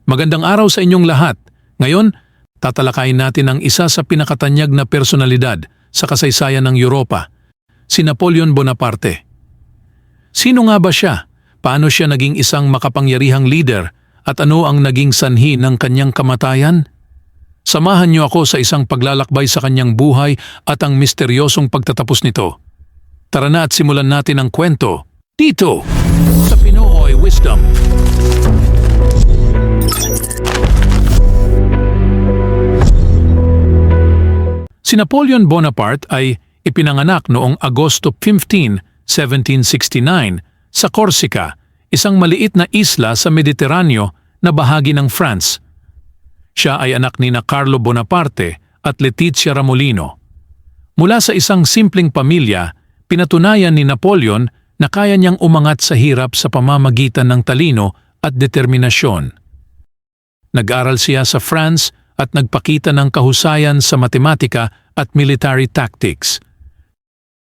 Magandang araw sa inyong lahat. Ngayon, tatalakayin natin ang isa sa pinakatanyag na personalidad sa kasaysayan ng Europa, si Napoleon Bonaparte. Sino nga ba siya? Paano siya naging isang makapangyarihang leader at ano ang naging sanhi ng kanyang kamatayan? Samahan niyo ako sa isang paglalakbay sa kanyang buhay at ang misteryosong pagtatapos nito. Tara na at simulan natin ang kwento dito sa Pinoy Wisdom. Si Napoleon Bonaparte ay ipinanganak noong Agosto 15, 1769 sa Corsica, isang maliit na isla sa Mediteraneo na bahagi ng France. Siya ay anak ni Carlo Bonaparte at Letizia Ramolino. Mula sa isang simpleng pamilya, pinatunayan ni Napoleon na kaya niyang umangat sa hirap sa pamamagitan ng talino at determinasyon. Nag-aral siya sa France at nagpakita ng kahusayan sa matematika at military tactics.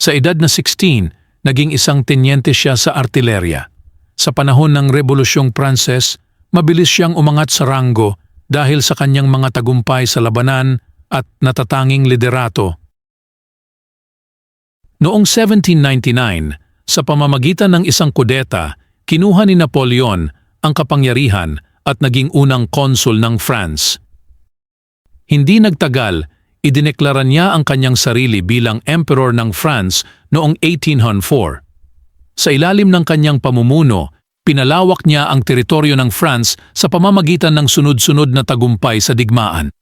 Sa edad na 16, naging isang tenyente siya sa artilerya. Sa panahon ng Rebolusyong Pranses, mabilis siyang umangat sa ranggo dahil sa kanyang mga tagumpay sa labanan at natatanging liderato. Noong 1799, sa pamamagitan ng isang kudeta, kinuha ni Napoleon ang kapangyarihan at naging unang konsul ng France. Hindi nagtagal, idineklara niya ang kanyang sarili bilang Emperor ng France noong 1804. Sa ilalim ng kanyang pamumuno, pinalawak niya ang teritoryo ng France sa pamamagitan ng sunod-sunod na tagumpay sa digmaan.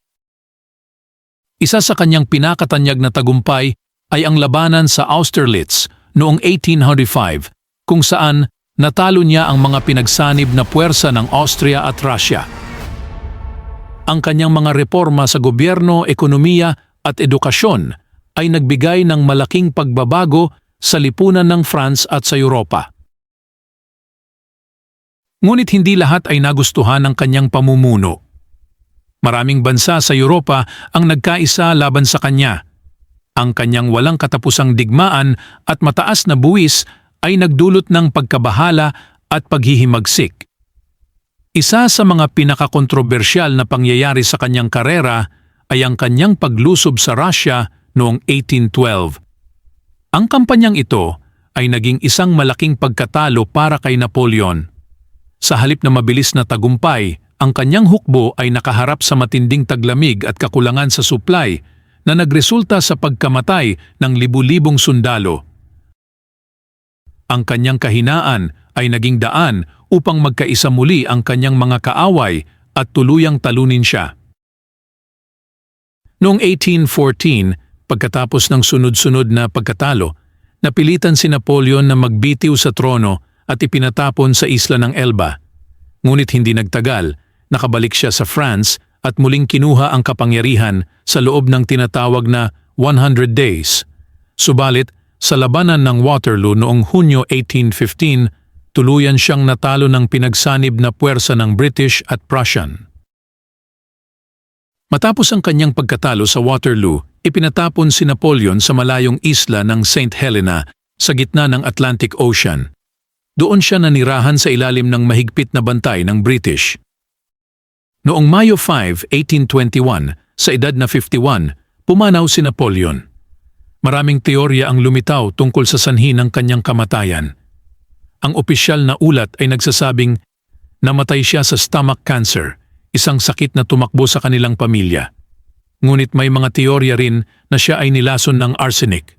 Isa sa kanyang pinakatanyag na tagumpay ay ang labanan sa Austerlitz noong 1805, kung saan natalo niya ang mga pinagsanib na puwersa ng Austria at Russia. Ang kanyang mga reforma sa gobyerno, ekonomiya at edukasyon ay nagbigay ng malaking pagbabago sa lipunan ng France at sa Europa. Ngunit hindi lahat ay nagustuhan ng kanyang pamumuno. Maraming bansa sa Europa ang nagkaisa laban sa kanya. Ang kanyang walang katapusang digmaan at mataas na buwis ay nagdulot ng pagkabahala at paghihimagsik. Isa sa mga pinakakontrobersyal na pangyayari sa kanyang karera ay ang kanyang paglusob sa Russia noong 1812. Ang kampanyang ito ay naging isang malaking pagkatalo para kay Napoleon. Sa halip na mabilis na tagumpay, ang kanyang hukbo ay nakaharap sa matinding taglamig at kakulangan sa supply na nagresulta sa pagkamatay ng libu-libong sundalo. Ang kanyang kahinaan ay naging daan upang magkaisa muli ang kanyang mga kaaway at tuluyang talunin siya. Noong 1814, pagkatapos ng sunod-sunod na pagkatalo, napilitan si Napoleon na magbitiw sa trono at ipinatapon sa isla ng Elba. Ngunit hindi nagtagal, nakabalik siya sa France at muling kinuha ang kapangyarihan sa loob ng tinatawag na 100 days. Subalit, sa labanan ng Waterloo noong Hunyo 1815, tuluyan siyang natalo ng pinagsanib na puwersa ng British at Prussian. Matapos ang kanyang pagkatalo sa Waterloo, ipinatapon si Napoleon sa malayong isla ng St. Helena sa gitna ng Atlantic Ocean. Doon siya nanirahan sa ilalim ng mahigpit na bantay ng British. Noong Mayo 5, 1821, sa edad na 51, pumanaw si Napoleon. Maraming teorya ang lumitaw tungkol sa sanhi ng kanyang kamatayan. Ang opisyal na ulat ay nagsasabing namatay siya sa stomach cancer, isang sakit na tumakbo sa kanilang pamilya. Ngunit may mga teorya rin na siya ay nilason ng arsenic.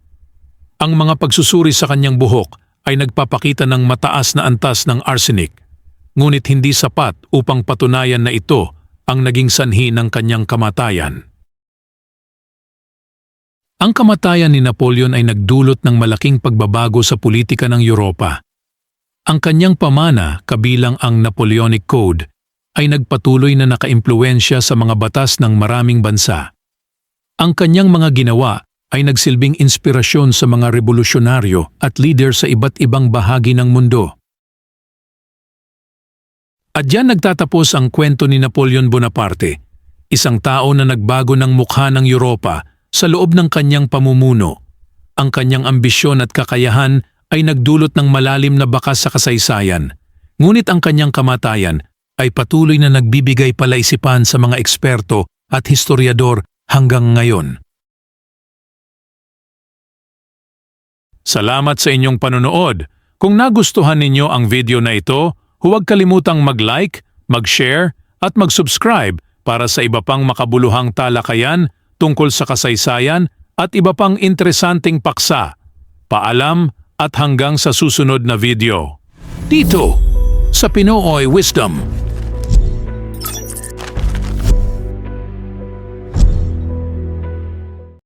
Ang mga pagsusuri sa kanyang buhok ay nagpapakita ng mataas na antas ng arsenic, ngunit hindi sapat upang patunayan na ito ang naging sanhi ng kanyang kamatayan. Ang kamatayan ni Napoleon ay nagdulot ng malaking pagbabago sa politika ng Europa. Ang kanyang pamana, kabilang ang Napoleonic Code, ay nagpatuloy na nakaimpluwensya sa mga batas ng maraming bansa. Ang kanyang mga ginawa ay nagsilbing inspirasyon sa mga revolusyonaryo at leader sa iba't ibang bahagi ng mundo. At diyan nagtatapos ang kwento ni Napoleon Bonaparte, isang tao na nagbago ng mukha ng Europa sa loob ng kanyang pamumuno. Ang kanyang ambisyon at kakayahan ay nagdulot ng malalim na bakas sa kasaysayan, ngunit ang kanyang kamatayan ay patuloy na nagbibigay palaisipan sa mga eksperto at historiador hanggang ngayon. Salamat sa inyong panonood. Kung nagustuhan ninyo ang video na ito, huwag kalimutang mag-like, mag-share at mag-subscribe para sa iba pang makabuluhang talakayan tungkol sa kasaysayan at iba pang interesanting paksa. Paalam at hanggang sa susunod na video. Dito sa Pinoy Wisdom.